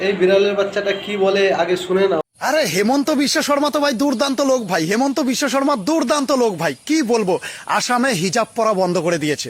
এই বিড়ালের বাচ্চাটা কি বলে আগে শুনে নাও। আরে হেমন্ত বিশ্ব শর্মা তো ভাই দুর্দান্ত লোক ভাই, হেমন্ত বিশ্ব শর্মা দুর্দান্ত লোক ভাই। কি বলবো, আসামে হিজাব পরা বন্ধ করে দিয়েছে।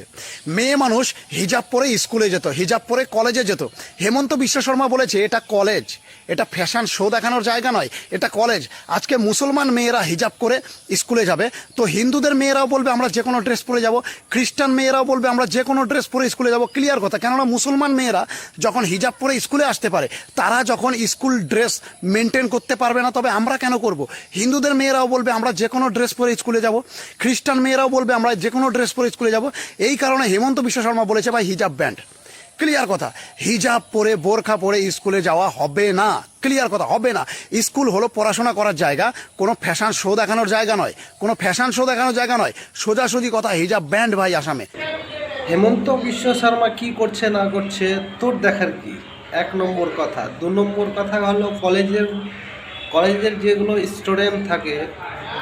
মেয়ে মানুষ হিজাব পরে স্কুলে যেত, হিজাব পরে কলেজে যেত। হেমন্ত বিশ্ব শর্মা বলেছে এটা কলেজ, এটা ফ্যাশন শো দেখানোর জায়গা নয়, এটা কলেজ। আজকে মুসলমান মেয়েরা হিজাব করে স্কুলে যাবে, তো হিন্দুদের মেয়েরাও বলবে আমরা যে কোনো ড্রেস পরে যাব, খ্রিস্টান মেয়েরাও বলবে আমরা যে কোনো ড্রেস পরে স্কুলে যাব। ক্লিয়ার কথা। কেননা মুসলমান মেয়েরা যখন হিজাব পরে স্কুলে আসতে পারে, তারা যখন স্কুল ড্রেস মেনটেন করতে পারবে না, তবে আমরা কেন করব? হিন্দুদের মেয়েরাও বলবে আমরা যে কোনো ড্রেস পরে স্কুলে যাব, খ্রিস্টান মেয়েরাও বলবে আমরা যে কোনো ড্রেস পরে স্কুলে যাব। এই কারণে হেমন্ত বিশ্ব শর্মা বলেছে ভাই হিজাব ব্যান্ড। ক্লিয়ার কথা। হিজাব পরে বোরখা পরে স্কুলে যাওয়া হবে না। ক্লিয়ার কথা, হবে না। স্কুল হলো পড়াশোনা করার জায়গা, কোনো ফ্যাশন শো দেখানোর জায়গা নয়, কোনো ফ্যাশন শো দেখানোর জায়গা নয়। সোজাসুজি কথা, হিজাব ব্যান্ড ভাই আসামে। হেমন্ত বিশ্ব শর্মা কি করছে না করছে তোর দেখার কি? এক নম্বর কথা। দু নম্বর কথা হলো কলেজের যেগুলো স্টুডেন্ট থাকে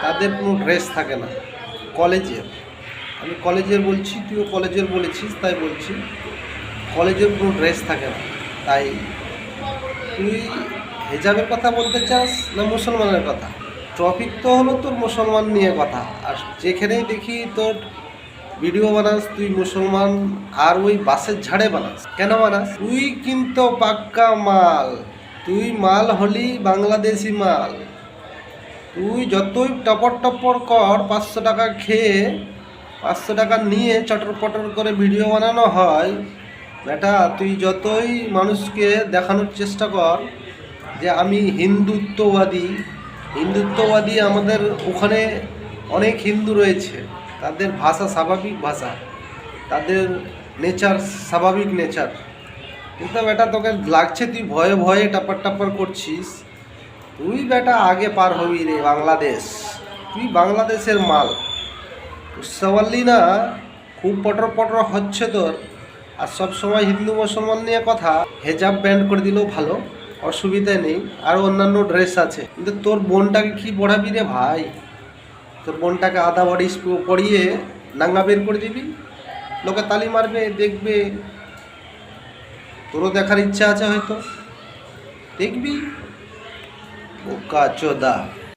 তাদের কোনো ড্রেস থাকে না কলেজের। আমি কলেজের বলছি, তুইও কলেজের বলেছিস তাই বলছি। কলেজের কোনো ড্রেস থাকে না। তাই তুই হেজাবের কথা বলতে চাস না মুসলমানের কথা? টপিক তো হলো তোর মুসলমান নিয়ে কথা। আর যেখানেই দেখি তোর ভিডিও বানাস তুই মুসলমান, আর ওই বাসের ঝাড়ে বানাস। কেন বানাস? তুই কিন্তু পাক্কা মাল, তুই মাল হলি বাংলাদেশি মাল। তুই যতই টপর টপর কর, 500 টাকা খেয়ে 500 টাকা নিয়ে চটর পটর করে ভিডিও বানানো হয়, বেটা তুই যতই মানুষকে দেখানোর চেষ্টা কর যে আমি হিন্দুত্ববাদী, আমাদের ওখানে অনেক হিন্দু রয়েছে, তাদের ভাষা স্বাভাবিক ভাষা, তাদের নেচার স্বাভাবিক নেচার। কিন্তু বেটা তোকে লাগছে তুই ভয়ে ভয়ে টাপার টাপার করছিস। তুই বেটা আগে পার হবি রে বাংলাদেশ। তুই বাংলাদেশের মাল। বুঝতে পারলি না? খুব পটর পটর হচ্ছে তোর। আর সব সময় হিন্দু মুসলমান নিয়ে কথা। হেজাব ব্যান্ড করে দিলেও ভালো, অসুবিধা নেই। আর অন্যান্য ড্রেস আছে, কিন্তু তোর বোনটাকে কি পড়াবি রে ভাই? তোর বোনটাকে আধা বডি পরিয়ে নাঙ্গা বের করে দিবি, লোকে তালি মারবে, দেখবে। তোরও দেখার ইচ্ছা আছে হয়তো, দেখবি। বোকা চোদা।